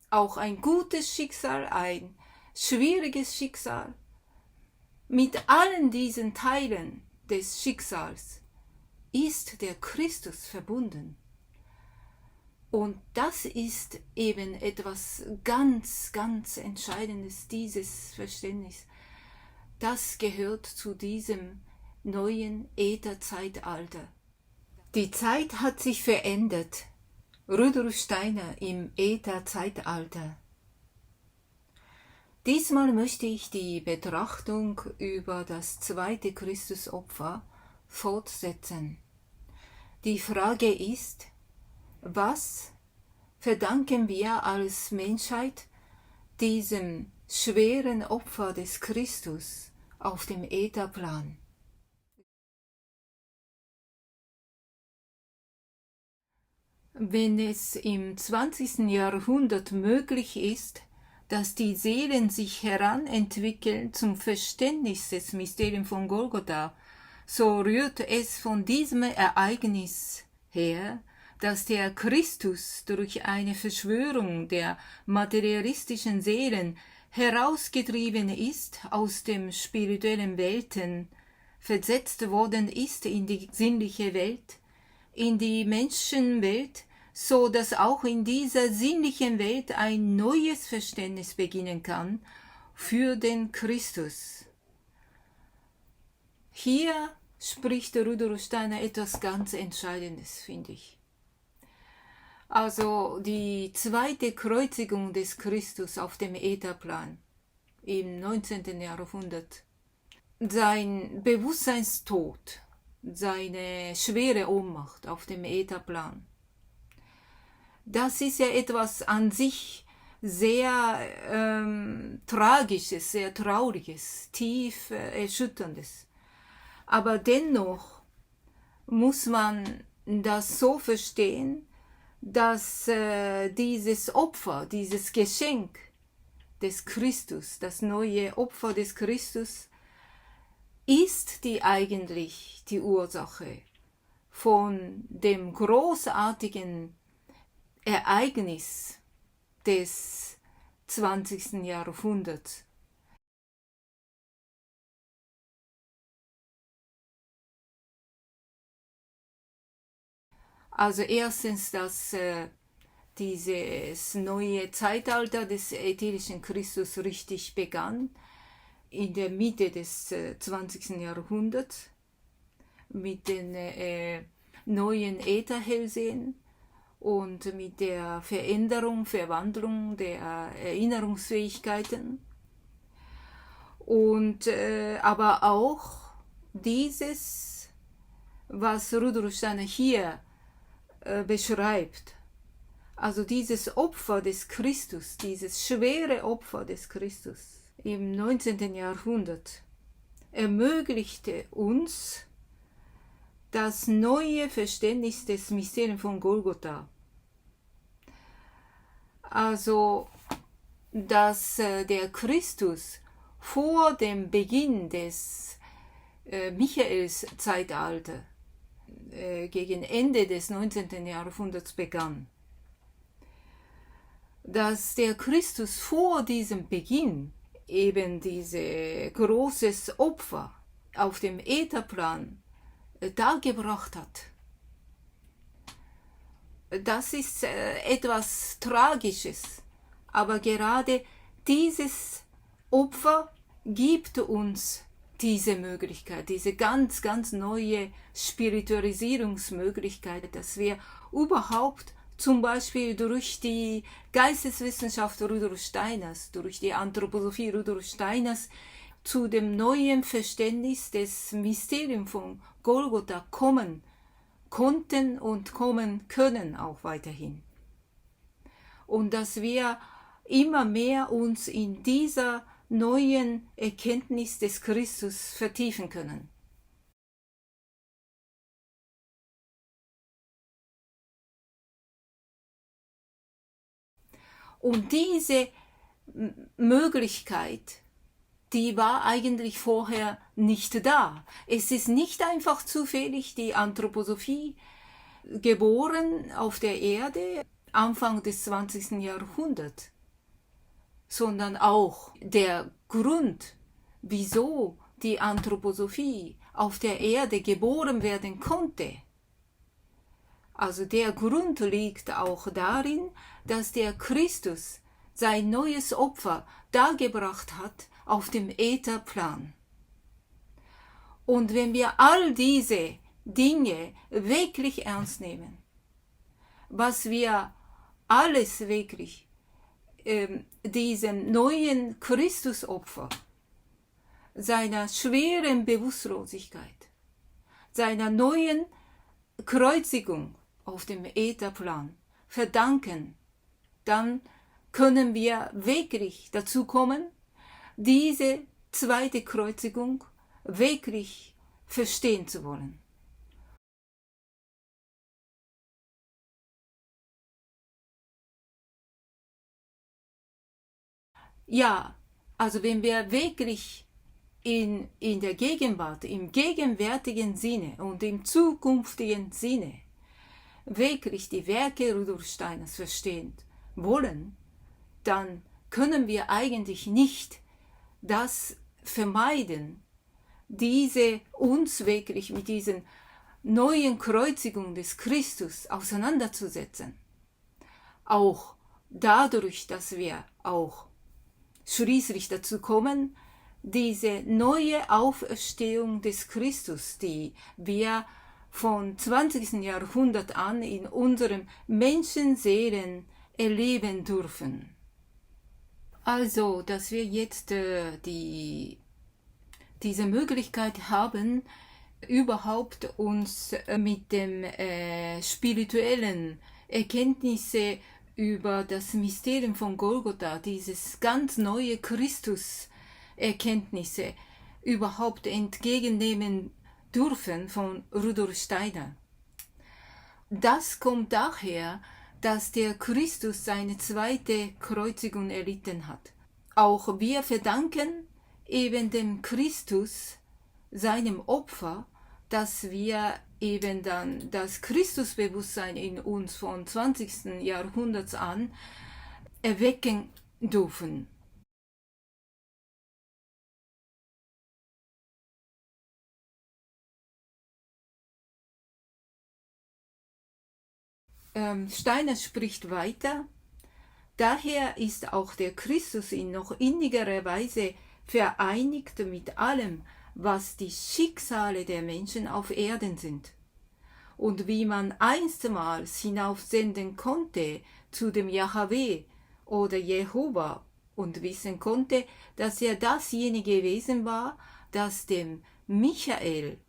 auch ein gutes Schicksal, ein schwieriges Schicksal. Mit allen diesen Teilen des Schicksals ist der Christus verbunden. Und das ist eben etwas ganz, ganz Entscheidendes, dieses Verständnis. Das gehört zu diesem neuen Ätherzeitalter. Die Zeit hat sich verändert. Rudolf Steiner im Ätherzeitalter. Diesmal möchte ich die Betrachtung über das zweite Christusopfer fortsetzen. Die Frage ist, was verdanken wir als Menschheit diesem schweren Opfer des Christus auf dem Ätherplan? Wenn es im 20. Jahrhundert möglich ist, dass die Seelen sich heranentwickeln zum Verständnis des Mysteriums von Golgotha, so rührt es von diesem Ereignis her, dass der Christus durch eine Verschwörung der materialistischen Seelen herausgetrieben ist aus dem spirituellen Welten, versetzt worden ist in die sinnliche Welt, in die Menschenwelt, so dass auch in dieser sinnlichen Welt ein neues Verständnis beginnen kann für den Christus. Hier spricht Rudolf Steiner etwas ganz Entscheidendes, finde ich. Also die zweite Kreuzigung des Christus auf dem Ätherplan im 19. Jahrhundert. Sein Bewusstseinstod, seine schwere Ohnmacht auf dem Ätherplan. Das ist ja etwas an sich sehr Tragisches, sehr Trauriges, tief Erschütterndes. Aber dennoch muss man das so verstehen, dass dieses Opfer, dieses Geschenk des Christus, das neue Opfer des Christus, ist eigentlich die Ursache von dem großartigen Ereignis des 20. Jahrhunderts. Also erstens, dass dieses neue Zeitalter des ätherischen Christus richtig begann, in der Mitte des 20. Jahrhunderts, mit den neuen Ätherhellsehen und mit der Verwandlung der Erinnerungsfähigkeiten. Und aber auch dieses, was Rudolf Steiner hier beschreibt, also dieses Opfer des Christus, dieses schwere Opfer des Christus im 19. Jahrhundert, ermöglichte uns das neue Verständnis des Mysteriums von Golgotha. Also, dass der Christus vor dem Beginn des Michaelszeitalters gegen Ende des 19. Jahrhunderts begann. Dass der Christus vor diesem Beginn eben dieses großes Opfer auf dem Ätherplan dargebracht hat. Das ist etwas Tragisches, aber gerade dieses Opfer gibt uns diese Möglichkeit, diese ganz, ganz neue Spiritualisierungsmöglichkeit, dass wir überhaupt zum Beispiel durch die Geisteswissenschaft Rudolf Steiners, durch die Anthroposophie Rudolf Steiners zu dem neuen Verständnis des Mysteriums von Golgotha kommen konnten und kommen können auch weiterhin. Und dass wir immer mehr uns in dieser neuen Erkenntnis des Christus vertiefen können. Und diese Möglichkeit, die war eigentlich vorher nicht da. Es ist nicht einfach zufällig die Anthroposophie geboren auf der Erde, Anfang des 20. Jahrhunderts. sondern auch der Grund, wieso die Anthroposophie auf der Erde geboren werden konnte. Also der Grund liegt auch darin, dass der Christus sein neues Opfer dargebracht hat auf dem Ätherplan. Und wenn wir all diese Dinge wirklich ernst nehmen, was wir alles wirklich diesem neuen Christusopfer, seiner schweren Bewusstlosigkeit, seiner neuen Kreuzigung auf dem Ätherplan verdanken, dann können wir wirklich dazu kommen, diese zweite Kreuzigung wirklich verstehen zu wollen. Ja, also wenn wir wirklich in der Gegenwart, im gegenwärtigen Sinne und im zukünftigen Sinne wirklich die Werke Rudolf Steiners verstehen wollen, dann können wir eigentlich nicht das vermeiden, uns wirklich mit diesen neuen Kreuzigungen des Christus auseinanderzusetzen. Auch dadurch, dass wir auch schließlich dazu kommen, diese neue Auferstehung des Christus, die wir vom 20. Jahrhundert an in unseren Menschenseelen erleben dürfen. Also, dass wir jetzt diese Möglichkeit haben, überhaupt uns mit dem spirituellen Erkenntnisse über das Mysterium von Golgotha, dieses ganz neue Christus-Erkenntnisse überhaupt entgegennehmen dürfen von Rudolf Steiner. Das kommt daher, dass der Christus seine zweite Kreuzigung erlitten hat. Auch wir verdanken eben dem Christus, seinem Opfer, dass wir eben dann das Christusbewusstsein in uns vom 20. Jahrhundert an erwecken dürfen. Steiner spricht weiter: Daher ist auch der Christus in noch innigerer Weise vereinigt mit allem, was die Schicksale der Menschen auf Erden sind. Und wie man einstmals hinaufsenden konnte zu dem Jahwe oder Jehova und wissen konnte, dass er dasjenige Wesen war, das dem Michael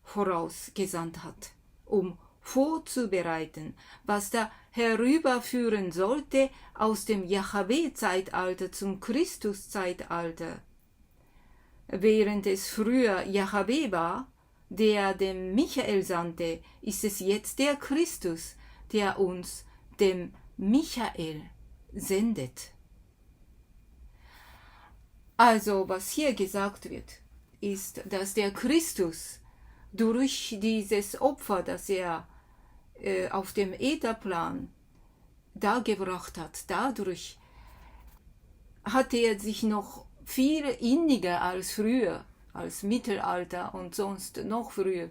vorausgesandt hat, um vorzubereiten, was da herüberführen sollte aus dem Jahwe-Zeitalter zum Christus-Zeitalter. Während es früher Jahwe war, der dem Michael sandte, ist es jetzt der Christus, der uns dem Michael sendet. Also, was hier gesagt wird, ist, dass der Christus durch dieses Opfer, das er auf dem Ätherplan dargebracht hat, dadurch hat er sich noch viel inniger als früher, als Mittelalter und sonst noch früher,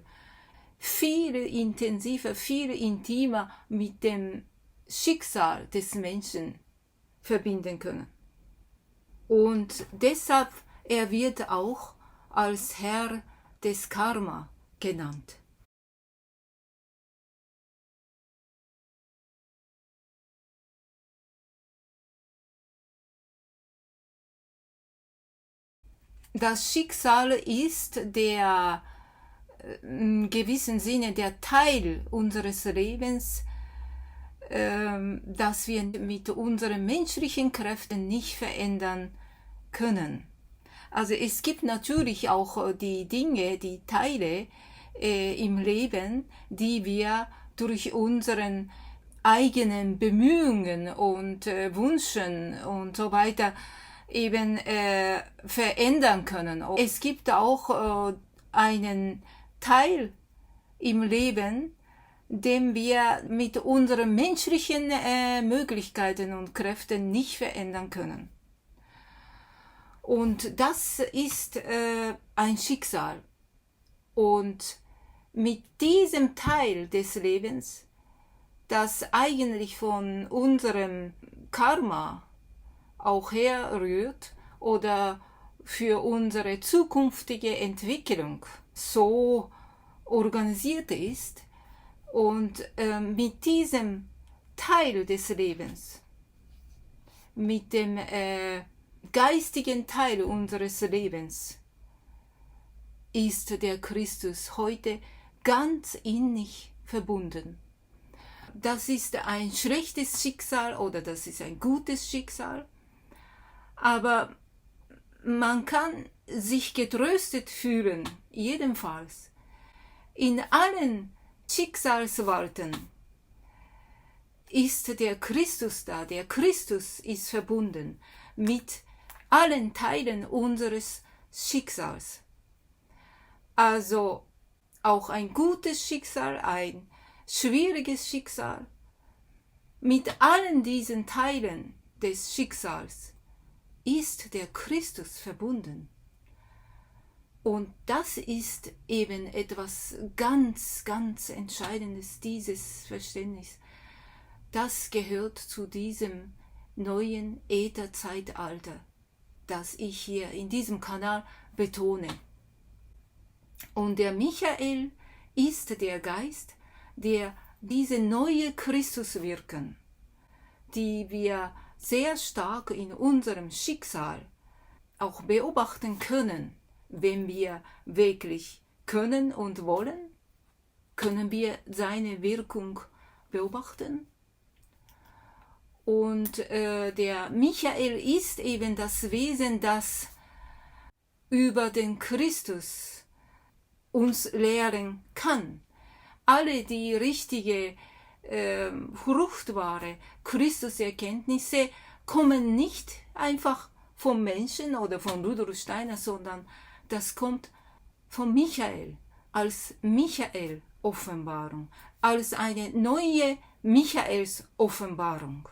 viel intensiver, viel intimer mit dem Schicksal des Menschen verbinden können. Und deshalb, er wird auch als Herr des Karma genannt. Das Schicksal ist der in gewissem Sinne der Teil unseres Lebens, das wir mit unseren menschlichen Kräften nicht verändern können. Also es gibt natürlich auch die Dinge, die Teile im Leben, die wir durch unseren eigenen Bemühungen und Wünschen und so weiter eben verändern können. Es gibt auch einen Teil im Leben, den wir mit unseren menschlichen Möglichkeiten und Kräften nicht verändern können. Und das ist ein Schicksal. Und mit diesem Teil des Lebens, das eigentlich von unserem Karma auch herrührt oder für unsere zukünftige Entwicklung so organisiert ist, und mit diesem Teil des Lebens, mit dem geistigen Teil unseres Lebens, ist der Christus heute ganz innig verbunden. Das ist ein schlechtes Schicksal oder das ist ein gutes Schicksal, aber man kann sich getröstet fühlen, jedenfalls. In allen Schicksalswalten ist der Christus da, der Christus ist verbunden mit allen Teilen unseres Schicksals. Also auch ein gutes Schicksal, ein schwieriges Schicksal, mit allen diesen Teilen des Schicksals ist der Christus verbunden. Und das ist eben etwas ganz, ganz Entscheidendes, dieses Verständnis. Das gehört zu diesem neuen Ätherzeitalter, das ich hier in diesem Kanal betone. Und der Michael ist der Geist, der diese neue Christuswirken, die wir sehr stark in unserem Schicksal auch beobachten können, wenn wir wirklich können und wollen, können wir seine Wirkung beobachten. Und der Michael ist eben das Wesen, das über den Christus uns lehren kann. Alle die richtige, fruchtbare Christuserkenntnisse kommen nicht einfach vom Menschen oder von Rudolf Steiner, sondern das kommt von Michael, als Michael-Offenbarung, als eine neue Michaels-Offenbarung.